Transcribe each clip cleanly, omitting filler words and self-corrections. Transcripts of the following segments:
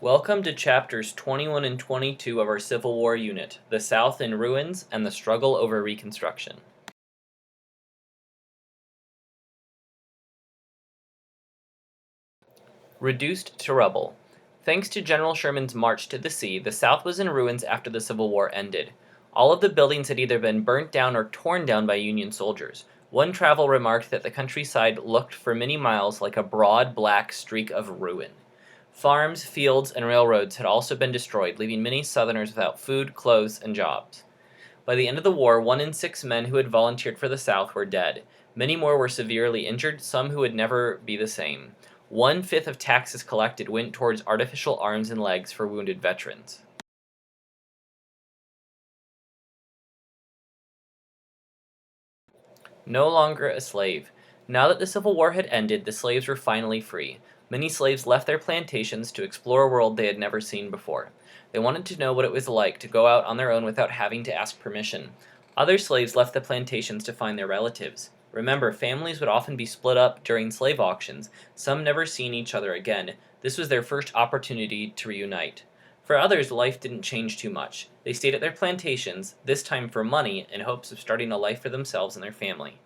Welcome to chapters 21 and 22 of our Civil War unit, The South in Ruins and the Struggle over Reconstruction. Reduced to rubble. Thanks to General Sherman's march to the sea, the South was in ruins after the Civil War ended. All of the buildings had either been burnt down or torn down by Union soldiers. One traveler remarked that the countryside looked for many miles like a broad black streak of ruin. Farms, fields, and railroads had also been destroyed, leaving many Southerners without food, clothes, and jobs. By the end of the war, 1 in 6 men who had volunteered for the South were dead. Many more were severely injured, some who would never be the same. 1/5 of taxes collected went towards artificial arms and legs for wounded veterans. No longer a slave. Now that the Civil War had ended, the slaves were finally free. Many slaves left their plantations to explore a world they had never seen before. They wanted to know what it was like to go out on their own without having to ask permission. Other slaves left the plantations to find their relatives. Remember, families would often be split up during slave auctions, some never seeing each other again. This was their first opportunity to reunite. For others, life didn't change too much. They stayed at their plantations, this time for money, in hopes of starting a life for themselves and their family.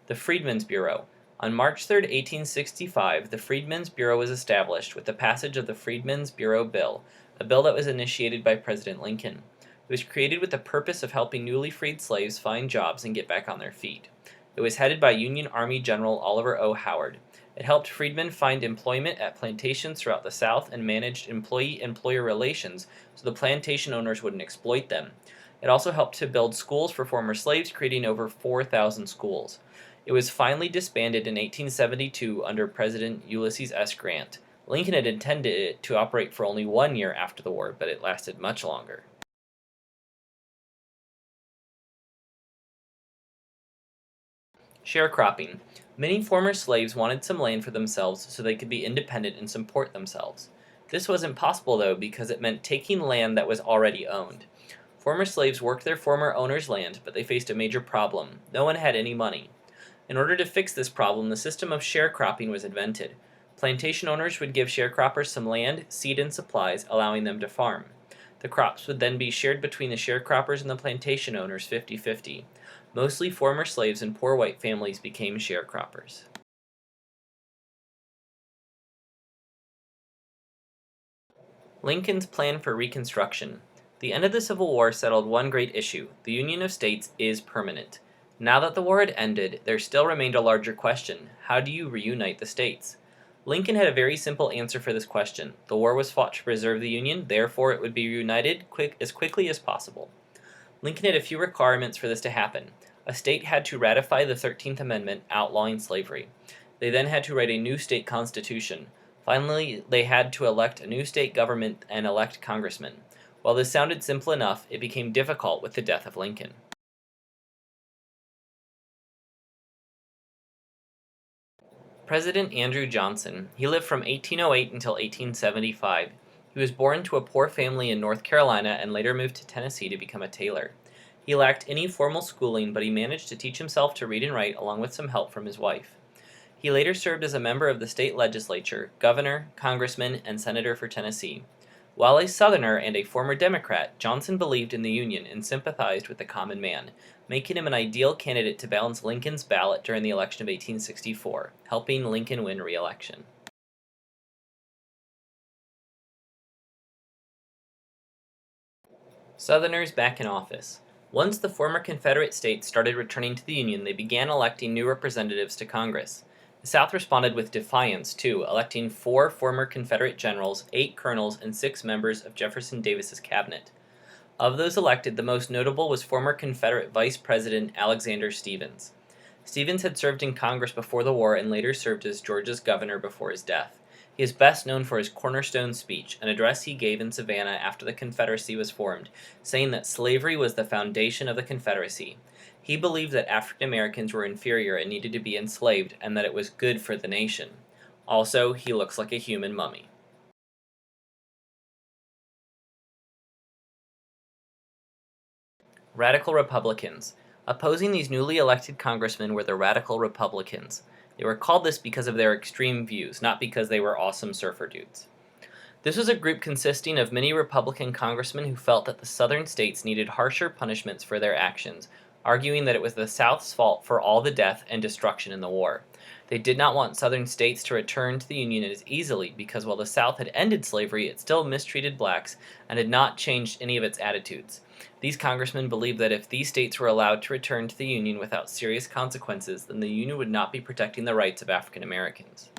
The Freedmen's Bureau. On March 3, 1865, the Freedmen's Bureau was established with the passage of the Freedmen's Bureau Bill, a bill that was initiated by President Lincoln. It was created with the purpose of helping newly freed slaves find jobs and get back on their feet. It was headed by Union Army General Oliver O. Howard. It helped freedmen find employment at plantations throughout the South and managed employee-employer relations so the plantation owners wouldn't exploit them. It also helped to build schools for former slaves, creating over 4,000 schools. It was finally disbanded in 1872 under President Ulysses S. Grant. Lincoln had intended it to operate for only 1 year after the war, but it lasted much longer. Sharecropping. Many former slaves wanted some land for themselves so they could be independent and support themselves. This wasn't possible, though, because it meant taking land that was already owned. Former slaves worked their former owners' land, but they faced a major problem. No one had any money. In order to fix this problem, the system of sharecropping was invented. Plantation owners would give sharecroppers some land, seed, and supplies, allowing them to farm. The crops would then be shared between the sharecroppers and the plantation owners 50-50. Mostly former slaves and poor white families became sharecroppers. Lincoln's plan for Reconstruction. The end of the Civil War settled one great issue: the Union of States is permanent. Now that the war had ended, there still remained a larger question: how do you reunite the states? Lincoln had a very simple answer for this question. The war was fought to preserve the Union, therefore it would be reunited as quickly as possible. Lincoln had a few requirements for this to happen. A state had to ratify the 13th Amendment outlawing slavery. They then had to write a new state constitution. Finally, they had to elect a new state government and elect congressmen. While this sounded simple enough, it became difficult with the death of Lincoln. President Andrew Johnson. He lived from 1808 until 1875. He was born to a poor family in North Carolina and later moved to Tennessee to become a tailor. He lacked any formal schooling, but he managed to teach himself to read and write along with some help from his wife. He later served as a member of the state legislature, governor, congressman, and senator for Tennessee. While a Southerner and a former Democrat, Johnson believed in the Union and sympathized with the common man, making him an ideal candidate to balance Lincoln's ballot during the election of 1864, helping Lincoln win re-election. Southerners back in office. Once the former Confederate states started returning to the Union, they began electing new representatives to Congress. The South responded with defiance, too, electing 4 former Confederate generals, 8 colonels, and 6 members of Jefferson Davis's cabinet. Of those elected, the most notable was former Confederate Vice President Alexander Stephens. Stephens had served in Congress before the war and later served as Georgia's governor before his death. He is best known for his cornerstone speech, an address he gave in Savannah after the Confederacy was formed, saying that slavery was the foundation of the Confederacy. He believed that African Americans were inferior and needed to be enslaved, and that it was good for the nation. Also, he looks like a human mummy. Radical Republicans. Opposing these newly elected congressmen were the Radical Republicans. They were called this because of their extreme views, not because they were awesome surfer dudes. This was a group consisting of many Republican congressmen who felt that the Southern states needed harsher punishments for their actions, arguing that it was the South's fault for all the death and destruction in the war. They did not want Southern states to return to the Union as easily because while the South had ended slavery, it still mistreated blacks and had not changed any of its attitudes. These congressmen believed that if these states were allowed to return to the Union without serious consequences, then the Union would not be protecting the rights of African Americans.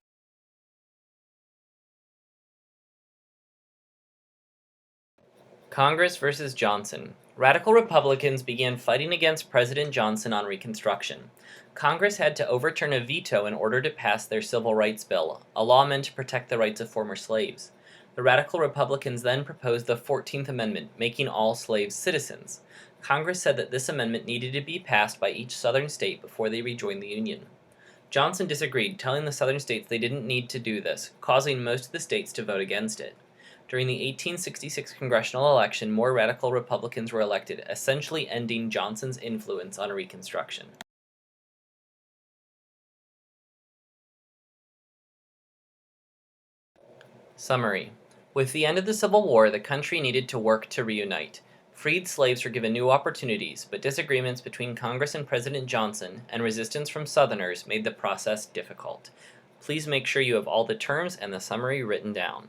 Congress versus Johnson. Radical Republicans began fighting against President Johnson on Reconstruction. Congress had to overturn a veto in order to pass their Civil Rights Bill, a law meant to protect the rights of former slaves. The Radical Republicans then proposed the 14th Amendment, making all slaves citizens. Congress said that this amendment needed to be passed by each Southern state before they rejoined the Union. Johnson disagreed, telling the Southern states they didn't need to do this, causing most of the states to vote against it. During the 1866 congressional election, more radical Republicans were elected, essentially ending Johnson's influence on Reconstruction. Summary. With the end of the Civil War, the country needed to work to reunite. Freed slaves were given new opportunities, but disagreements between Congress and President Johnson and resistance from Southerners made the process difficult. Please make sure you have all the terms and the summary written down.